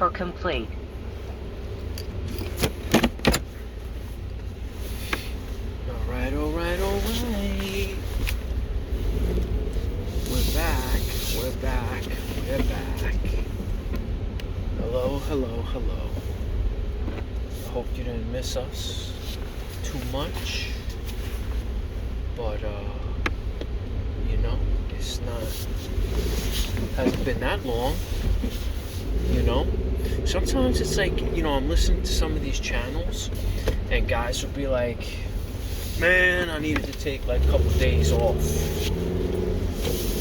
Transfer complete. Alright. We're back. Hello. I hope you didn't miss us too much. But, hasn't been that long, Sometimes it's like, I'm listening to some of these channels and guys will be like, man, I needed to take like a couple days off.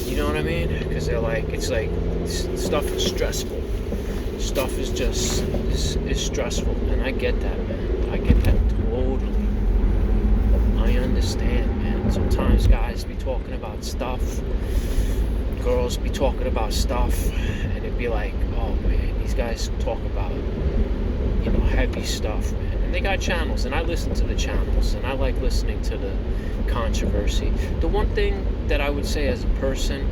You know what I mean? Because they're like, it's like, stuff is stressful. Stuff is just, is stressful. And I get that, man. I get that totally. I understand, man. Sometimes guys be talking about stuff. Girls be talking about stuff. And it'd be like, oh, man, these guys talk about, heavy stuff, man. And they got channels, and I listen to the channels, and I like listening to the controversy. The one thing that I would say as a person,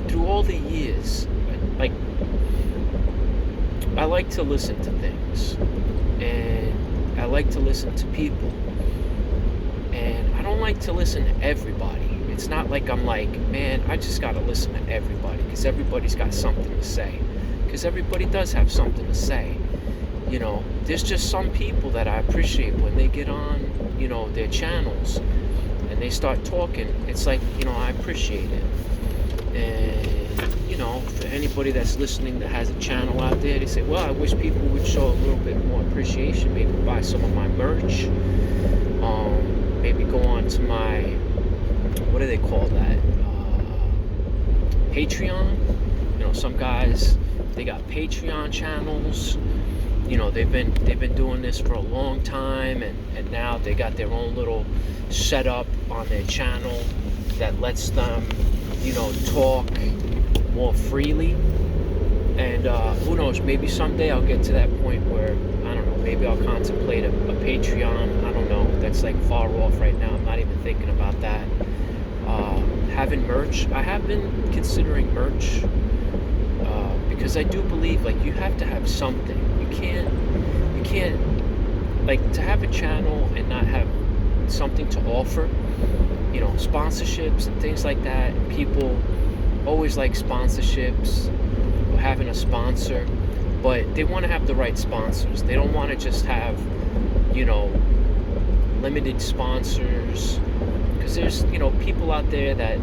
through all the years, I like to listen to things, and I like to listen to people, and I don't like to listen to everybody. It's not like I'm like, man, I just gotta listen to everybody, because everybody's got something to say, because everybody does have something to say. There's just some people that I appreciate when they get on, their channels and they start talking. It's like, I appreciate it. And, for anybody that's listening that has a channel out there, they say, well, I wish people would show a little bit more appreciation, maybe buy some of my merch, maybe go on to my, what do they call that, Patreon. Some guys, they got Patreon channels. They've been doing this for a long time, and now they got their own little setup on their channel that lets them, talk more freely. And who knows, maybe someday I'll get to that point where, I don't know, maybe I'll contemplate a Patreon. I don't know, that's like far off right now. I'm not even thinking about that. Having merch, I have been considering merch, because I do believe, like, you have to have something. You can't, like, to have a channel and not have something to offer, sponsorships and things like that. And people always like sponsorships or having a sponsor, but they want to have the right sponsors. They don't want to just have, limited sponsors, because there's, people out there that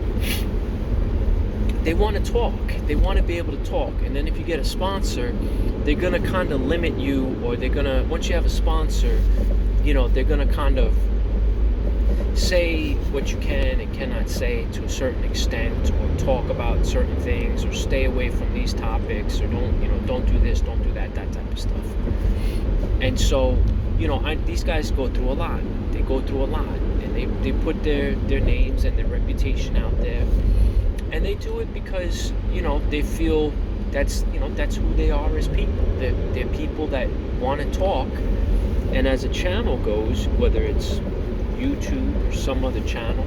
they want to talk. They want to be able to talk. And then if you get a sponsor, they're going to kind of limit you, or they're going to, once you have a sponsor, they're going to kind of say what you can and cannot say to a certain extent, or talk about certain things, or stay away from these topics, or don't do this, don't do that type of stuff. And so, these guys go through a lot. They go through a lot, and they put their names and their reputation out there. And they do it because, they feel that's who they are as people. They're people that want to talk. And as a channel goes, whether it's YouTube or some other channel,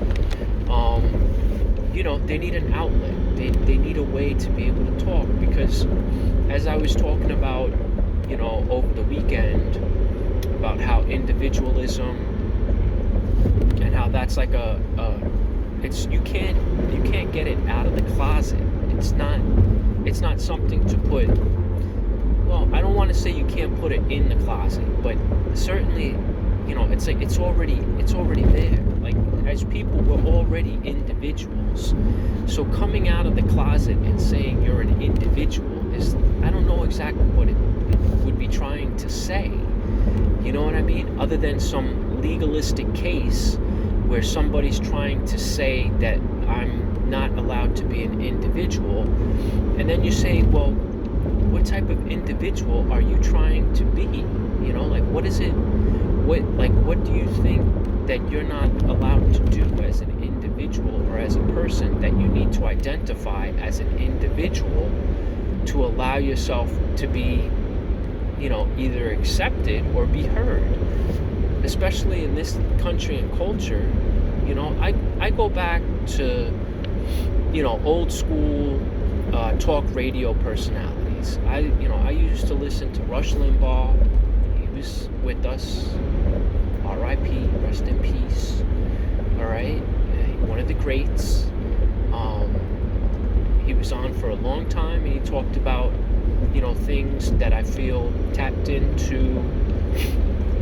they need an outlet. They need a way to be able to talk. Because as I was talking about, over the weekend, about how individualism and how that's like it's you can't get it out of the closet. It's not something to put, well, I don't want to say you can't put it in the closet, but certainly, it's like it's already there. Like, as people, we're already individuals. So coming out of the closet and saying you're an individual is, I don't know exactly what it would be trying to say. You know what I mean? Other than some legalistic case where somebody's trying to say that I'm not allowed to be an individual, and then you say, well, what type of individual are you trying to be? Like, what is it? What do you think that you're not allowed to do as an individual, or as a person, that you need to identify as an individual to allow yourself to be, either accepted or be heard? Especially in this country and culture, I go back to, old school talk radio personalities. I used to listen to Rush Limbaugh. He was with us. R.I.P. Rest in peace. All right, one of the greats. He was on for a long time, and he talked about, things that I feel tapped into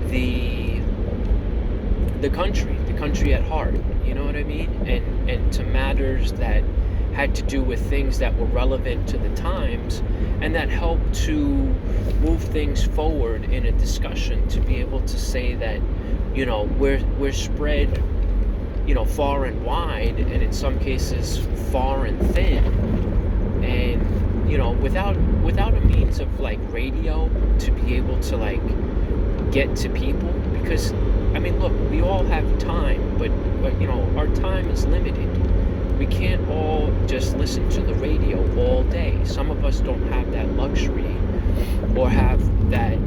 the country at heart. You know what I mean? And to matters that had to do with things that were relevant to the times, and that helped to move things forward in a discussion, to be able to say that, we're spread, far and wide, and in some cases far and thin, and without a means of like radio to be able to like get to people. Because look, we all have time, but our time is limited. We can't all just listen to the radio all day. Some of us don't have that luxury, or have that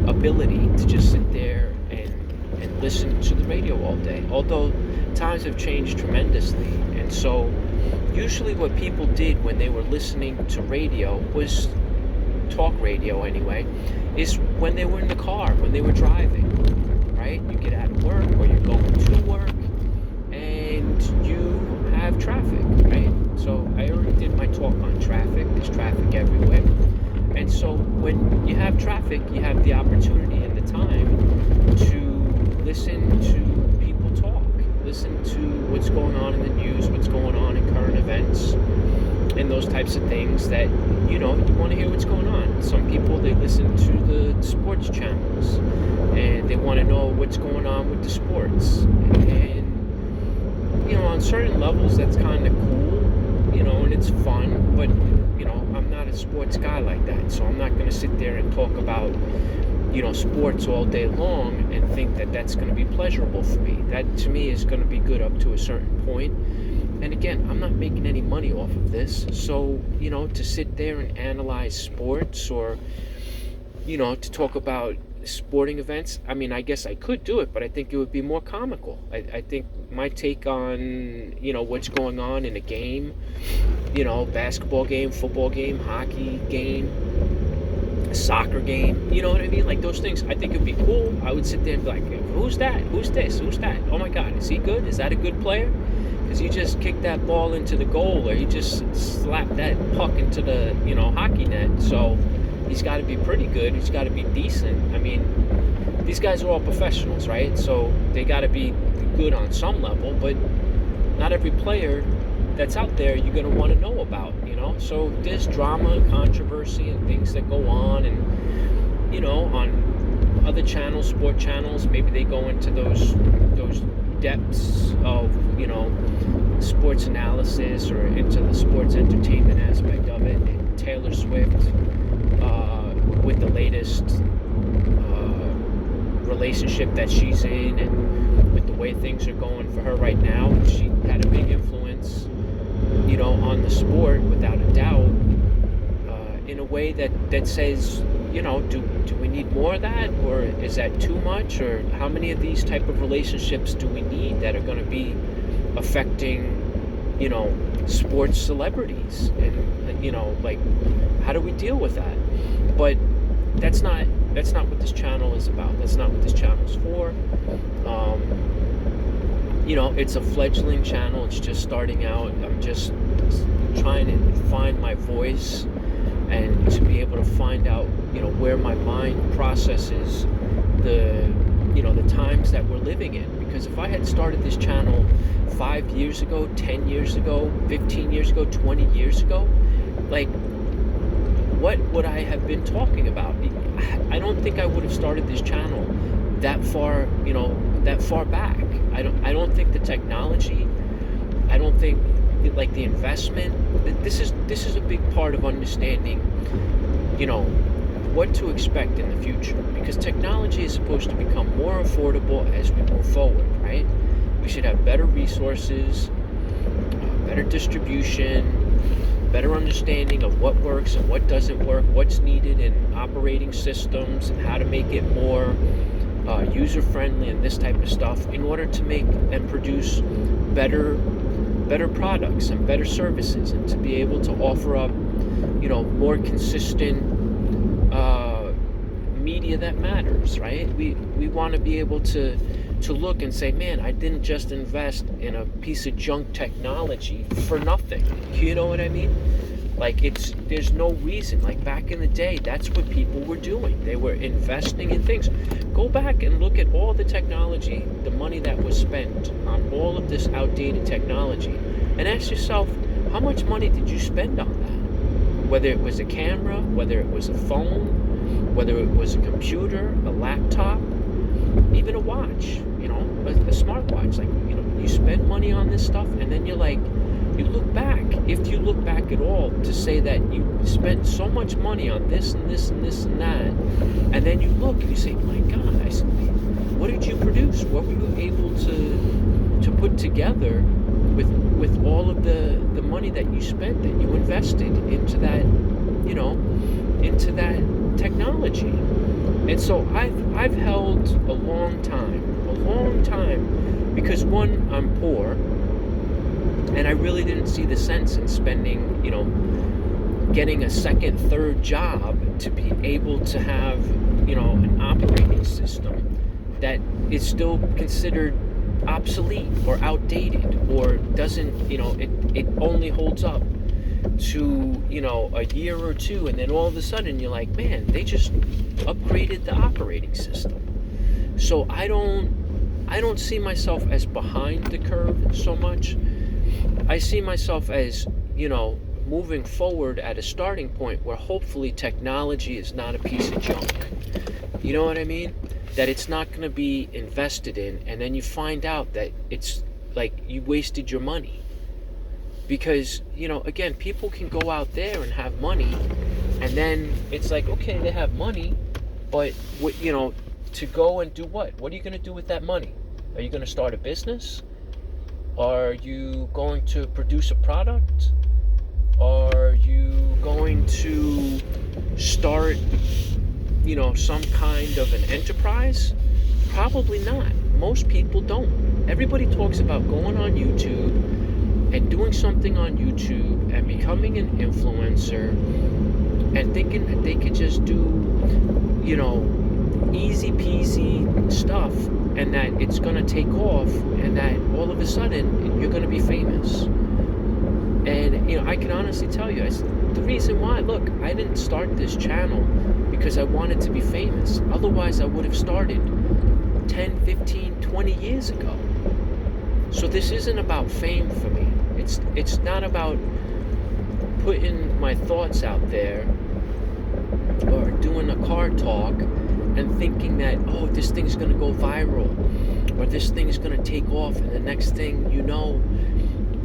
ability to just sit there and listen to the radio all day. Although times have changed tremendously, and so usually what people did when they were listening to radio, was talk radio anyway, is when they were in the car, when they were driving, right? You get out of work, or you're going to work, and you have traffic, right? So I already did my talk on traffic. There's traffic everywhere. And so when you have traffic, you have the opportunity and the time to listen to people talk, listen to what's going on in the news, what's going on in current events, and those types of things that, you want to hear what's going on. Some people, they listen to the sports channels, and they want to know what's going on with the sports. And, on certain levels, that's kind of cool, and it's fun, but, I'm not a sports guy like that, so I'm not going to sit there and talk about, sports all day long and think that that's going to be pleasurable for me. That, to me, is going to be good up to a certain point. And again, I'm not making any money off of this, so, to sit there and analyze sports, or, to talk about sporting events, I guess I could do it, but I think it would be more comical. I think my take on, what's going on in a game, basketball game, football game, hockey game, soccer game, you know what I mean? Like those things, I think it'd be cool. I would sit there and be like, who's that? Who's this? Who's that? Oh my God, is he good? Is that a good player? Because he just kicked that ball into the goal, or he just slapped that puck into the, hockey net. So he's got to be pretty good. He's got to be decent. These guys are all professionals, right? So they got to be good on some level, but not every player that's out there you're going to want to know about, So there's drama and controversy and things that go on, and, on other channels, sport channels, maybe they go into those depths of, sports analysis, or into the sports entertainment aspect of it. And Taylor Swift, with the latest relationship that she's in, and with the way things are going for her right now, she had a big influence, on the sport, without a doubt, in a way that says, do we need more of that, or is that too much, or how many of these type of relationships do we need that are going to be affecting, sports celebrities, and like, how do we deal with that? But that's not what this channel is about. That's not what this channel is for. It's a fledgling channel. It's just starting out. I'm just trying to find my voice, and to be able to find out, where my mind processes the times that we're living in. Because if I had started this channel 5 years ago, 10 years ago, 15 years ago, 20 years ago, like, what would I have been talking about? I don't think I would have started this channel that far back. I don't think the technology, I don't think like the investment, this is a big part of understanding, what to expect in the future, because technology is supposed to become more affordable as we move forward, right? We should have better resources, better distribution, better understanding of what works and what doesn't work, what's needed in operating systems, and how to make it more user-friendly and this type of stuff, in order to make and produce better better products and better services, and to be able to offer up, more consistent media that matters, right? We want to be able to look and say, man, I didn't just invest in a piece of junk technology for nothing. You know what I mean? Like, there's no reason. Like, back in the day, that's what people were doing. They were investing in things. Go back and look at all the technology, the money that was spent on all of this outdated technology, and ask yourself, how much money did you spend on that? Whether it was a camera, whether it was a phone, whether it was a computer, a laptop, even a watch, a smartwatch. Like, you spend money on this stuff, and then you're like, you look back, if you look back at all, to say that you spent so much money on this and this and this and that, and then you look and you say, my God, what did you produce? What were you able to put together with all of the money that you spent, that you invested into that, into that technology? And so I've held a long time, because one, I'm poor, and I really didn't see the sense in spending, getting a second, third job to be able to have, an operating system that is still considered obsolete or outdated, or doesn't, it only holds up to, a year or two, and then all of a sudden you're like, man, they just upgraded the operating system. So I don't see myself as behind the curve so much. I see myself as, moving forward at a starting point where hopefully technology is not a piece of junk. You know what I mean? That it's not going to be invested in, and then you find out that it's like you wasted your money. Because, again, people can go out there and have money, and then it's like, okay, they have money, but, to go and do what? What are you going to do with that money? Are you going to start a business? Are you going to produce a product? Are you going to start, some kind of an enterprise? Probably not. Most people don't. Everybody talks about going on YouTube and doing something on YouTube and becoming an influencer and thinking that they could just do, easy peasy stuff, and that it's going to take off, and that all of a sudden you're going to be famous. And, I can honestly tell you, the reason why, look, I didn't start this channel because I wanted to be famous. Otherwise, I would have started 10, 15, 20 years ago. So this isn't about fame for me. It's not about putting my thoughts out there or doing a car talk and thinking that, oh, this thing's going to go viral, or this thing's going to take off, and the next thing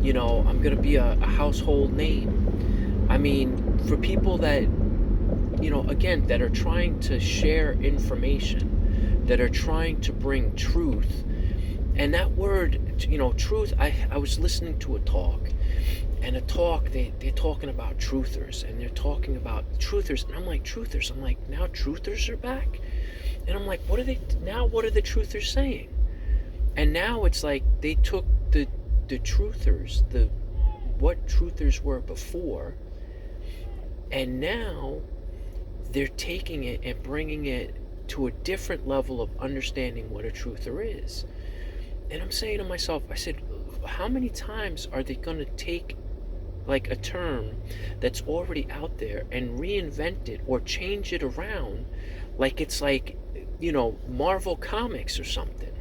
I'm going to be a household name. I mean, for people that, again, that are trying to share information, that are trying to bring truth, and that word, truth, I was listening to a talk, and they're talking about truthers, and they're talking about truthers, and I'm like, truthers? I'm like, now truthers are back? And I'm like, what are the truthers saying? And now it's like they took the truthers, what truthers were before, and now they're taking it and bringing it to a different level of understanding what a truther is. And I'm saying to myself, I said, how many times are they going to take like a term that's already out there and reinvent it or change it around like it's like, Marvel Comics or something?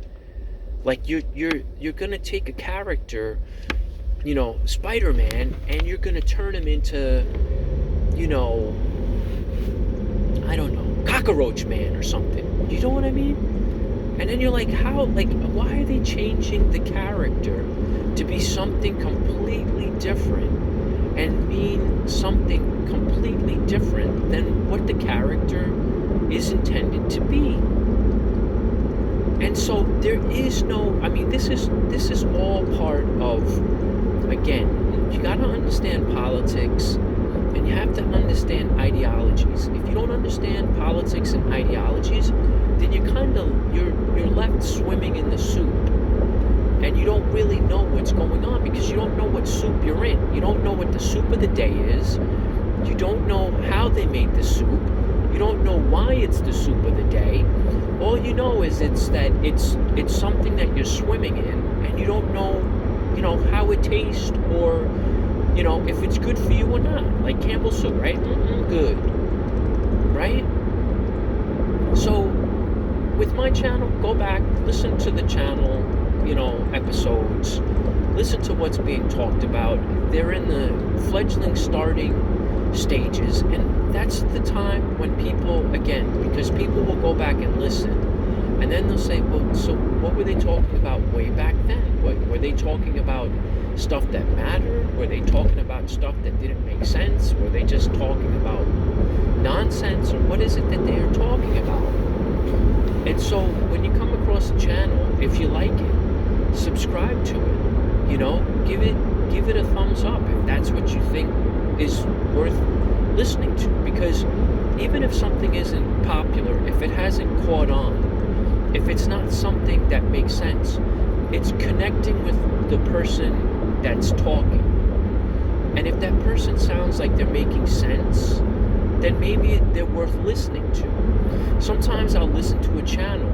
Like you're going to take a character, Spider-Man, and you're going to turn him into, I don't know, Cockroach Man or something. You know what I mean? And then you're like, why are they changing the character to be something completely different and mean something completely different than what the character is intended to be? And so there is no, this is all part of, again, you got to understand politics, and you have to understand ideologies. If you don't understand politics and ideologies, then you're left swimming in the soup, and you don't really know what's going on because you don't know what soup you're in. You don't know what the soup of the day is. You don't know how they made the soup. You don't know why it's the soup of the day. All you know is it's something that you're swimming in, and you don't know, how it tastes, or, if it's good for you or not. Like Campbell soup, right? Good, right? So with my channel, go back, listen to the channel, episodes, listen to what's being talked about. They're in the fledgling starting stages, and that's the time when people, again, because people will go back and listen, and then they'll say, well, so what were they talking about way back then? Were they talking about stuff that mattered? Were they talking about stuff that didn't make sense? Were they just talking about nonsense? Or what is it that they're talking about? And so when you come across a channel, if you like it, subscribe to it. Give it a thumbs up if that's what you think is worth listening to. Because even if something isn't popular, if it hasn't caught on, if it's not something that makes sense, it's connecting with the person that's talking. And if that person sounds like they're making sense, then maybe they're worth listening to. Sometimes I'll listen to a channel,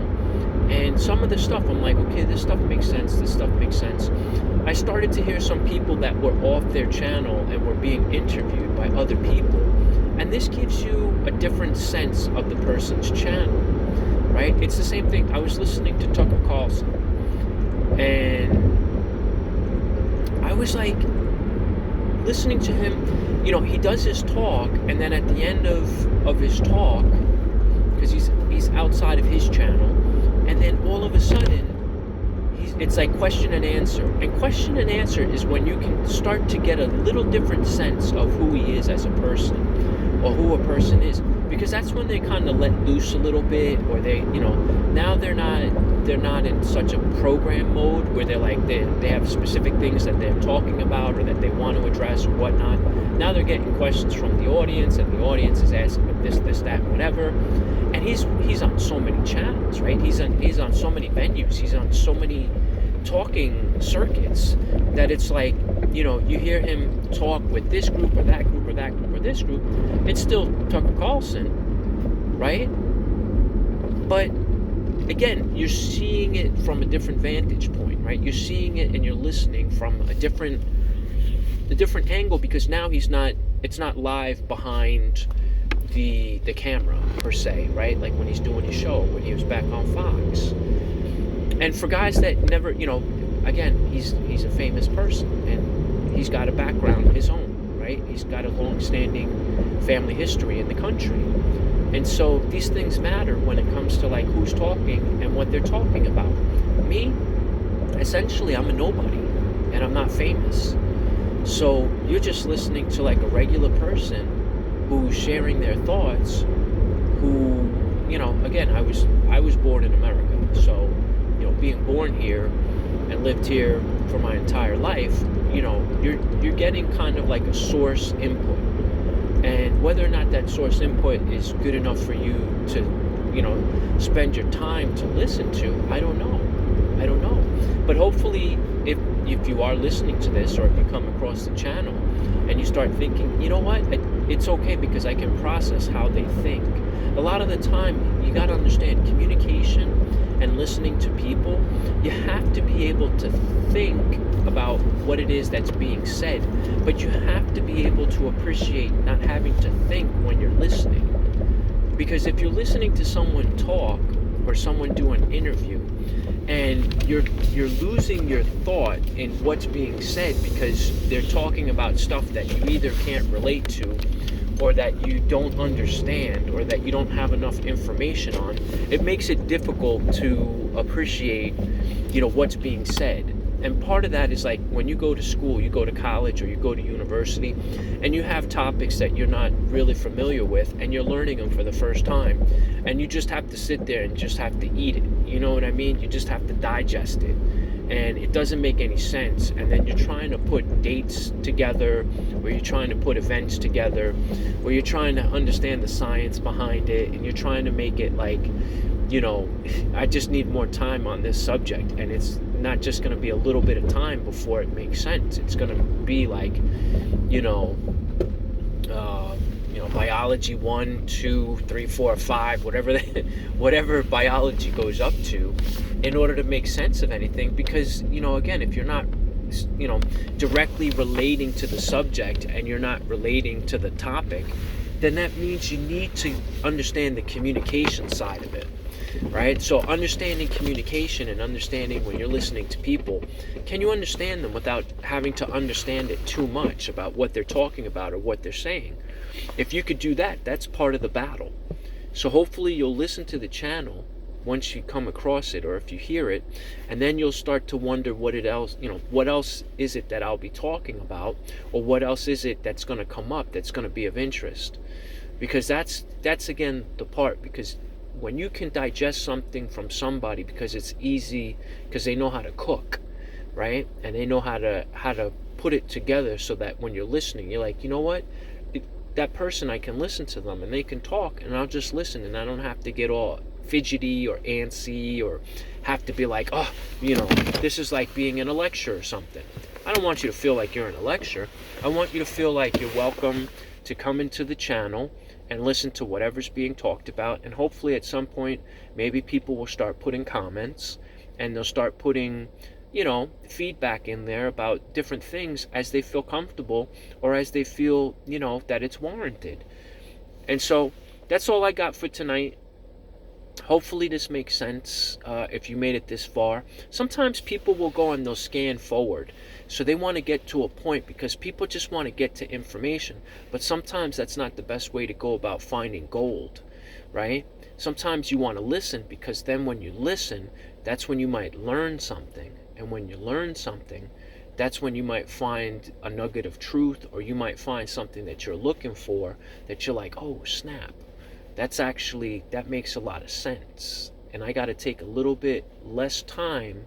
and some of the stuff I'm like, okay, this stuff makes sense, this stuff makes sense. I started to hear some people that were off their channel and were being interviewed by other people. And this gives you a different sense of the person's channel, right? It's the same thing. I was listening to Tucker Carlson, and I was like, listening to him, he does his talk, and then at the end of his talk, because he's outside of his channel, and then all of a sudden, it's like question and answer. And question and answer is when you can start to get a little different sense of who he is as a person, or who a person is, because that's when they kind of let loose a little bit, or they, now they're not in such a program mode where they're like, they have specific things that they're talking about or that they want to address or whatnot. Now they're getting questions from the audience, and the audience is asking them this, that, whatever. And he's on so many channels, right? He's on so many venues. He's on so many talking circuits that it's like, you hear him talk with this group or that group or that group or this group. It's still Tucker Carlson, right? But again, you're seeing it from a different vantage point, right? You're seeing it and you're listening from a different angle, because now it's not live behind the camera per se, right? Like when he's doing his show, when he was back on Fox. And for guys that never, again, he's a famous person, and he's got a background of his own, right? He's got a long-standing family history in the country. And so these things matter when it comes to like who's talking and what they're talking about. Me, essentially, I'm a nobody, and I'm not famous. So you're just listening to like a regular person who's sharing their thoughts, who, again, I was born in America, so, being born here and lived here for my entire life, you're getting kind of like a source input. And whether or not that source input is good enough for you to, spend your time to listen to, I don't know. But hopefully, if you are listening to this, or if you come across the channel and you start thinking, you know what, it's okay because I can process how they think. A lot of the time, you got to understand communication and listening to people, you have to be able to think about what it is that's being said, but you have to be able to appreciate not having to think when you're listening. Because if you're listening to someone talk or someone do an interview, and you're losing your thought in what's being said because they're talking about stuff that you either can't relate to, or that you don't understand, or that you don't have enough information on, it makes it difficult to appreciate, what's being said. And part of that is like when you go to school, you go to college or you go to university, and you have topics that you're not really familiar with, and you're learning them for the first time, and you just have to sit there and just have to eat it. You know what I mean? You just have to digest it. And it doesn't make any sense. And then you're trying to put dates together, or you're trying to put events together, or you're trying to understand the science behind it, and you're trying to make it like, I just need more time on this subject. And not just going to be a little bit of time before it makes sense. It's going to be like, you know, biology 1, 2, 3, 4, 5, whatever biology goes up to, in order to make sense of anything. Because, again, if you're not, directly relating to the subject and you're not relating to the topic, then that means you need to understand the communication side of it, right? So understanding communication and understanding when you're listening to people, can you understand them without having to understand it too much about what they're talking about or what they're saying? If you could do that, that's part of the battle. So hopefully you'll listen to the channel once you come across it, or if you hear it, and then you'll start to wonder what else is it that I'll be talking about, or what else is it that's going to come up that's going to be of interest. Because that's again the part, because when you can digest something from somebody because it's easy, because they know how to cook, right? And they know how to put it together so that when you're listening, you're like, you know what? That person, I can listen to them and they can talk and I'll just listen, and I don't have to get all fidgety or antsy or have to be like, oh, this is like being in a lecture or something. I don't want you to feel like you're in a lecture. I want you to feel like you're welcome to come into the channel and listen to whatever's being talked about. And hopefully at some point, maybe people will start putting comments and they'll start putting, feedback in there about different things as they feel comfortable or as they feel, that it's warranted. And so that's all I got for tonight. Hopefully this makes sense if you made it this far. Sometimes people will go and they'll scan forward. So they want to get to a point because people just want to get to information. But sometimes that's not the best way to go about finding gold, right? Sometimes you want to listen, because then when you listen, that's when you might learn something. And when you learn something, that's when you might find a nugget of truth, or you might find something that you're looking for that you're like, oh, snap. That makes a lot of sense. And I got to take a little bit less time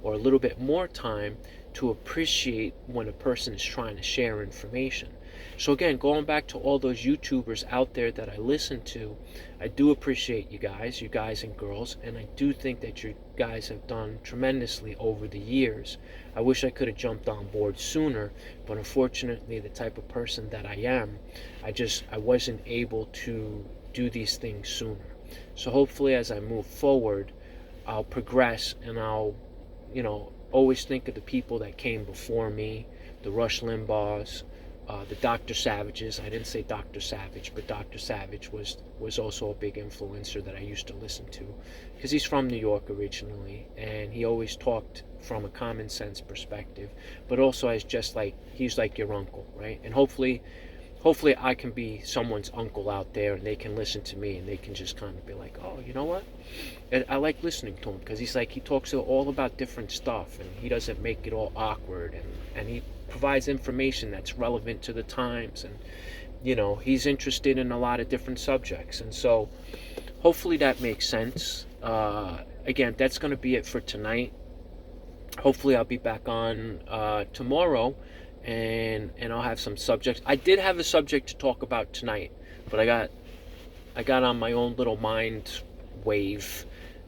or a little bit more time to appreciate when a person is trying to share information. So again, going back to all those YouTubers out there that I listen to, I do appreciate you guys and girls, and I do think that you guys have done tremendously over the years. I wish I could have jumped on board sooner, but unfortunately, the type of person that I am, I wasn't able to do these things sooner. So hopefully as I move forward, I'll progress, and I'll, always think of the people that came before me, the Rush Limbaughs, the Dr. Savages. I didn't say Dr. Savage, but Dr. Savage was also a big influencer that I used to listen to, because he's from New York originally, and he always talked from a common sense perspective, but also as just like, he's like your uncle, right? And hopefully I can be someone's uncle out there, and they can listen to me and they can just kind of be like, oh, you know what? And I like listening to him because he talks all about different stuff, and he doesn't make it all awkward, and he provides information that's relevant to the times, and he's interested in a lot of different subjects. And so hopefully that makes sense. Again, that's going to be it for tonight. Hopefully I'll be back on tomorrow, and I'll have some subjects. I did have a subject to talk about tonight, but I got on my own little mind wave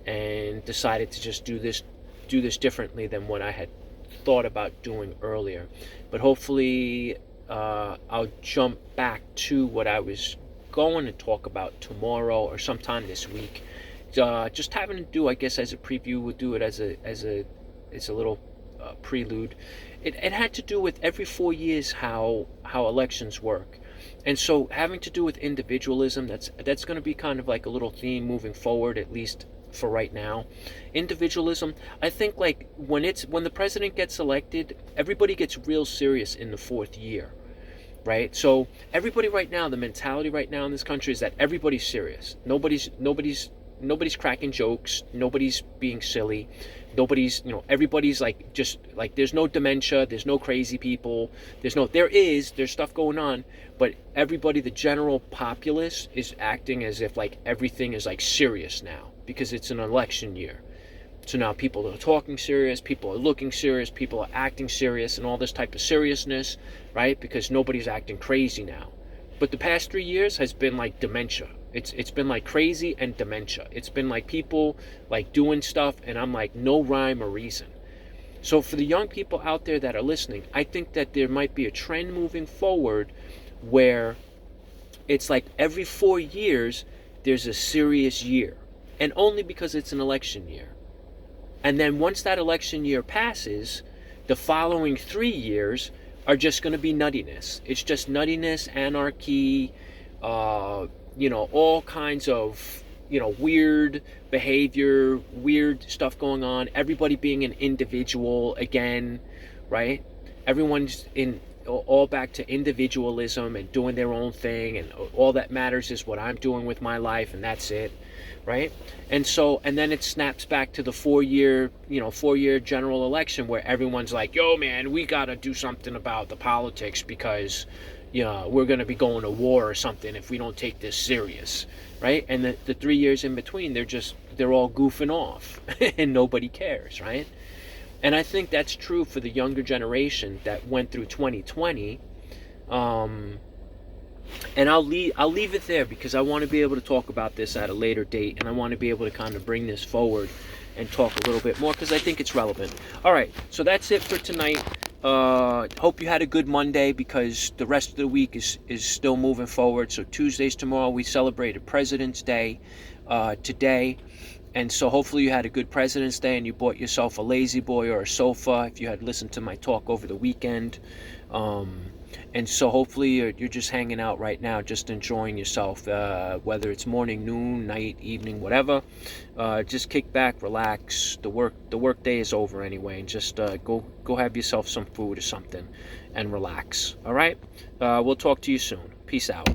and decided to just do this differently than what I had thought about doing earlier. But hopefully I'll jump back to what I was going to talk about tomorrow or sometime this week. Just having to do, I guess, as a preview. We'll do it as a little prelude. It had to do with every 4 years how elections work. And so having to do with individualism, that's going to be kind of like a little theme moving forward, at least for right now. Individualism, I think, like when the president gets elected, everybody gets real serious in the 4th year, right? So everybody right now, the mentality right now in this country is that everybody's serious. Nobody's cracking jokes. Nobody's being silly. Nobody's, everybody's like, just like, there's no dementia. There's no crazy people. There's stuff going on, but everybody, the general populace, is acting as if like everything is like serious now because it's an election year. So now people are talking serious, people are looking serious, people are acting serious, and all this type of seriousness, right? Because nobody's acting crazy now. But the past 3 years has been like dementia. It's been like crazy and dementia. It's been like people like doing stuff, and I'm like, no rhyme or reason. So for the young people out there that are listening, I think that there might be a trend moving forward where it's like every 4 years there's a serious year, and only because it's an election year. And then once that election year passes, the following 3 years are just going to be nuttiness. It's just nuttiness, anarchy, all kinds of, weird behavior, weird stuff going on. Everybody being an individual again, right? Everyone's all back to individualism and doing their own thing, and all that matters is what I'm doing with my life, and that's it, right? And then it snaps back to the 4-year general election where everyone's like, yo man, we gotta do something about the politics because we're gonna be going to war or something if we don't take this serious, right? And the 3 years in between, they're all goofing off and nobody cares, right? And I think that's true for the younger generation that went through 2020. And I'll leave it there because I want to be able to talk about this at a later date, and I want to be able to kind of bring this forward and talk a little bit more because I think it's relevant. All right, so that's it for tonight. Hope you had a good Monday because the rest of the week is still moving forward. So Tuesday's tomorrow. We celebrated President's Day today. And so hopefully you had a good President's Day and you bought yourself a lazy boy or a sofa if you had listened to my talk over the weekend. And so hopefully you're just hanging out right now, just enjoying yourself, whether it's morning, noon, night, evening, whatever. Just kick back, relax. The work day is over anyway, and just go have yourself some food or something and relax. All right? We'll talk to you soon. Peace out.